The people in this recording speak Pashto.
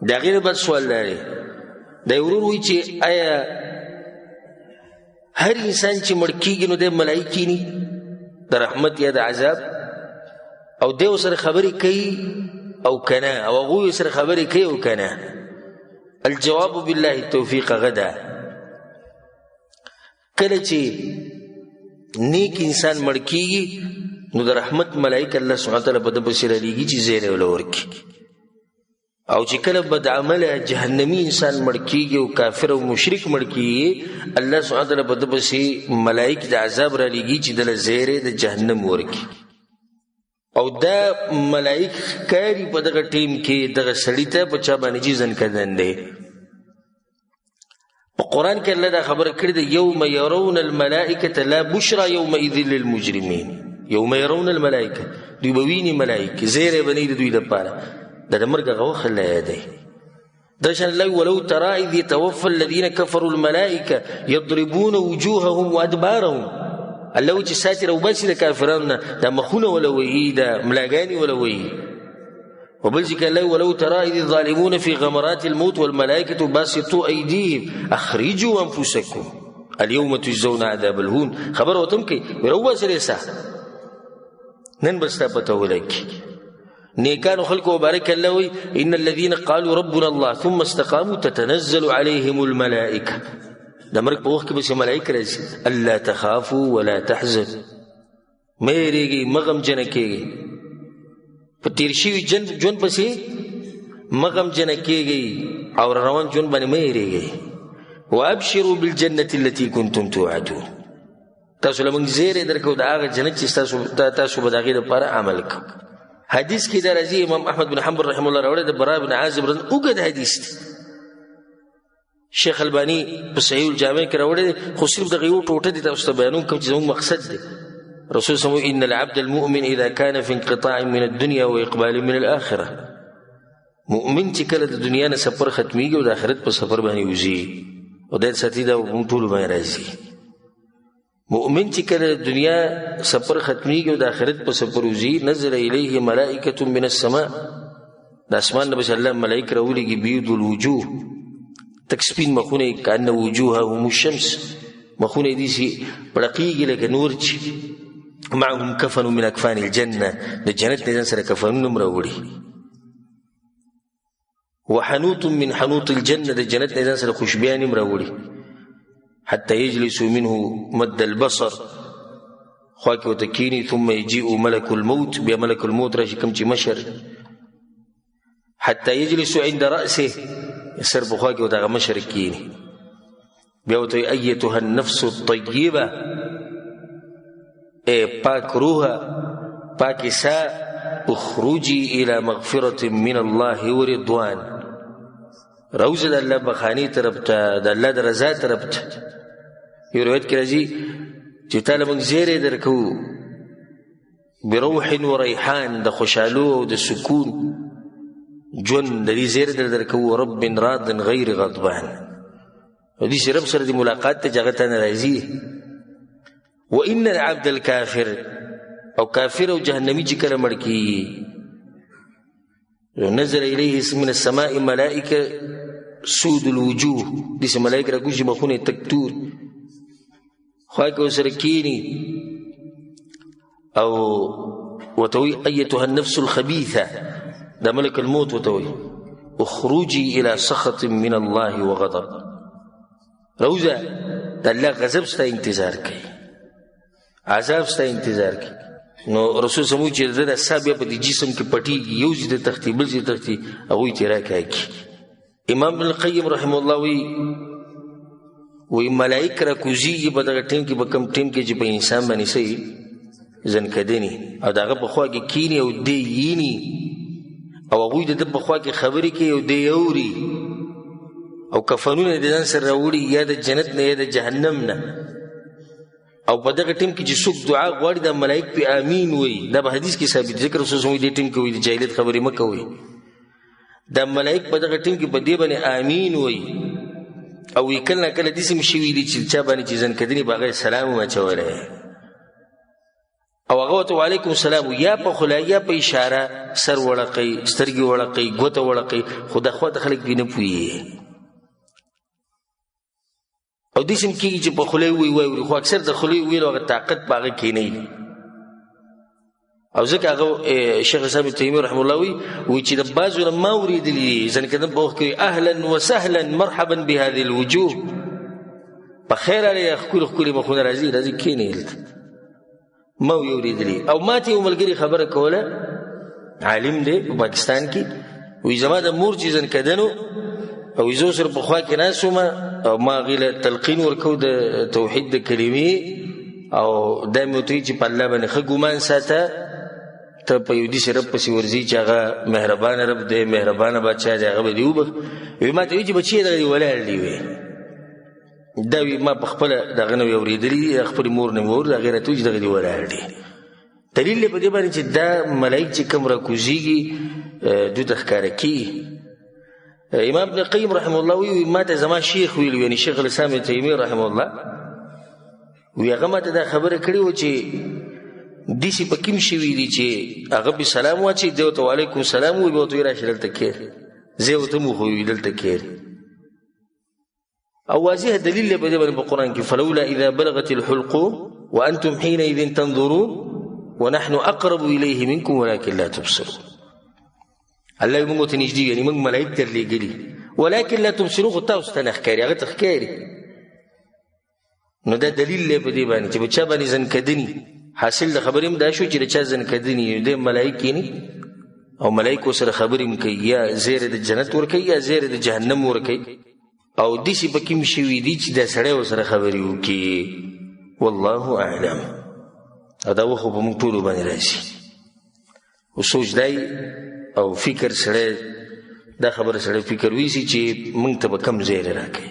د هغې نه بعد سوال دا دی دا ورور وایي چې آیا هر انسان چې مړ کېږي نو دی ملایک کینی د رحمت یا د عذاب او دی ورسره خبرې کوي او که نه او هغوی ورسره خبرې کوي او که نه الجواب بالله التوفیق غدا کله چې نیک انسان مړ کېږي نو د رحمت ملائک الله سبحانه وتعالی په ده پسې رالیږي چې زیری وله ورکړي او چې کله بد عمله جهنمی انسان مړ کېږي او کافر او مشرک مړ کېږي الله سبحانه وتعالی په ده پسې ملائک د عذاب رالیږي چې دله زیری د جهنم ورکړي او دا ملائک ښکاري په دغه ټیم کې دغه سړي ته په چا باندې چې ځنکدن دی په قرآن کې الله دا خبره کړې ده یوم یرون الملائکة لا بشرى یومئذ للمجرمین یوم یرون الملائکه دوی به ویني ملائک زیری به نه وي د دوی لپاره دا د مرګ هغه وخت الله یادوي دا شان الله ولو ترى اذ يتوفى الذين كفروا الملائکه یضربون وجوههم وادبارهم الله و چې ساتي راوباسي د کافرانو نه دا مخونه وله وهي دا ملاګانې وله وهي وبل ذکر الله ولو ترى اذ الظالمون في غمرات الموت والملائكه باسطوا ايديهم اخرجوا انفسكم اليوم تجزون عذاب الهون خبر وتم کوي وروباسي رسا نن بستا پته ولګي نیکانو خلکو مبارک الله وي ان الذين قالوا ربنا الله ثم استقاموا تتنزل عليهم الملائكه د مرګ په وخت کې به ملائکه راځي الله تخافوا ولا تحزنوا مه یریږئ مه غمجنه کېږئ په تېر شوي ژوند پسې مه غمجنه کېږئ او روان ژوند باندې مه یریږئ وابشروا بالجنة التي كنتم توعدون تاسو له موږ زیری درکو د هغه جنت چې تاسو به د هغې لپاره عمل کوو حدیث کې دا راځي امام احمد بن حنبل رحمه الله راوړی د برا بن عازب اوږد حدیث دی شیخ البانی په صحیح الجامع کې راوړی دی خو صرف دغه یو ټوټه دی تاسو ته بیانوم کوم چې زموږ مقصد دی رسول صلی ان العبد المؤمن اذا كان في انقطاع من الدنيا واقبال من الاخره مؤمن چې کله د دنیا نه سفر ختمیږي او د آخرت په سفر باندې وځي او د ساتي دا موږ ټول باندې راځي مؤمن چې کله د دنیا سفر ختمیږي او د آخرت په سفر وځي نزل الیه ملائکه من السماء د اسمان نه به الله ملائک راولیږي بیض الوجوه تک سپین مخونه کأن وجوههم الشمس مخونه دي سي پړقیږي لکه نور چې معهم کفن من اکفان الجنه د جنت نه ځان سره کفنونه هم راوړي وحنوط من حنوط الجنه د جنت نه ځان سره خوشبیان هم راوړي حتى يجلسوا منه مد البصر خواك وتكيني ثم يجيء ملك الموت بیا ملك الموت راشي کم چې مشر حتى يجلسوا عند رأسه سر بخواك وتغ مشر کینی بیا وتوي ايتها النفس الطيبه پاک روحا پاک سا اخرجي الى مغفرة من الله ورضوان روزه د الله بخانی طرف ته د الله د رضا طرف ته یو روایت کې راځي چې تعالی موږ زیری درکو بروح و ریحان د خوشحالو او د سکون ژوند د دې زیری درکو رب راض غیر غضبان او دې رب سره د ملاقات ته جګه ته راځي وان العبد الكافر او کافر او جهنمی چې کله مړ کیږي نزل الیه من السماء ملائکه سود الوجوه دې ملائکه راکوشي مخونه تکتور خواکه وسره کینی او وتوي ايتها النفس الخبيثه ده ملك الموت وتوي اخرجي الى سخط من الله وغضب روزه ده الله غضب ستا انتظار کوي عذاب ستا انتظار کوي نو رسول سمو چې د ساب په دې جسم کې پټیږي یو ځای د تختی بل ځای تختی هغه یې راکاږي امام ابن القیم رحم الله وی ملائک را کوزیږي په دغه ټیم کې به کم ټیم کې چې په انسان باندې سي ځنکدني او دغه په خوا کې کینی او دی یینی او هغوی د په خوا کې خبرې کوي او دی اوري او کفنونه د ځان سره راوړي یا د جنت نه یا د جهنم نه او په دغه ټیم کې چې څوک دعا غواړي د ملائک په امین وي دا په حدیث کې ثابت ذکر رسول الله دې ټیم کې وي د جاهلیت خبرې مکه وي د ملائک په دغه ټیم کې په دې باندې امین وي او کله نه کله دې سم شي ویلي چې چا باندې چې ځنکدني باغې سلام واچوله او هغه ته وعلیکم السلام یا په خلا یا په اشاره سر وړقی سترګې وړقی ګوته وړقی خو د خواته خلک پې نه پوهېږي او داسې هم کېږي چې په خولې وایي خو اکثر د خولې ویلو هغه طاقت په هغه کې نه وي او ځکه هغه شیخ اسلام ابن تیمیه رحمه الله وایي چې د بعضو نه ما اورېدلي دي ځنکدن په وخت کې اهلا وسهلا مرحبا بهذه الوجوه په خیر راغلی ښکلي مخونه راځي کښېنئ هلته ما وی اورېدلي او ما ته یو ملګري خبره کوله عالم دی په پاکستان کې وایي زما د مور چې ځنکدنو او زه سره په خوا کې ناست وم او ما هغې له تلقین ورکو د توحید د کلمې او دا مې ورته وایي چې په الله باندې ښه ګمان ساته ته په یو داسې رب پسې ورځي چې هغه مهربانه رب دی مهربانه بادشاه دی هغه به دې وبخ وایي ما ته وایي چې بچی دغه دې ولاړ دي وی دا وی ما په خپله دغه نه وی اورېدلي دي خپلې مور نه مې واورېد هغې راته وایي چې دغه دې ولاړ دي دلیل دی په دې باندې چې دا ملایک چې کوم راکوزېږي دوی ته ښکاره کېږي امام ابن قیم رحمه الله وی ما ته زما شیخ ویلو یعنی شیخ الاسلام ابن تیمیه رحمه الله وی هغه ما ته دا خبره کړې وه چې داسې په کوم شوي دي چې هغه به سلام واچوي دی ورته وعلیکم السلام وایي به ورته وایي راشي دلته کښېنه زه یې ورته وښوي دلته کښېنه او واضح دلیل دی په دې باندې په قرآن کې فلولا اذا بلغت الحلقوم وانتم حينئذ تنظرون ونحن اقرب الیه منکم ولکن لا تبصرون الله موږ ته نږدې یعنې موږ ملایک درلېږلي ولکن لا تبصرون خو تاسو ته نه ښکاري هغه ته ښکاري نو دا دلیل دی په دې باندې چې په چا باندې ځنکدني حاصل د خبرې هم دا شو چې د چا ځنکدني دی ملایک یې او ملایکو سره خبرې هم کوي یا زیری د جنت ورکوي یا زیری د جهنم ورکوي او داسې په کوم شوي دي چې دا سړی ورسره خبرې وکړي والله اعلم او دا وخو په موږ ټولو باندې راځي او سوچ دی او فکر سړی دا خبره سړی فکر ویسي چې موږ ته به کم زیری راکوي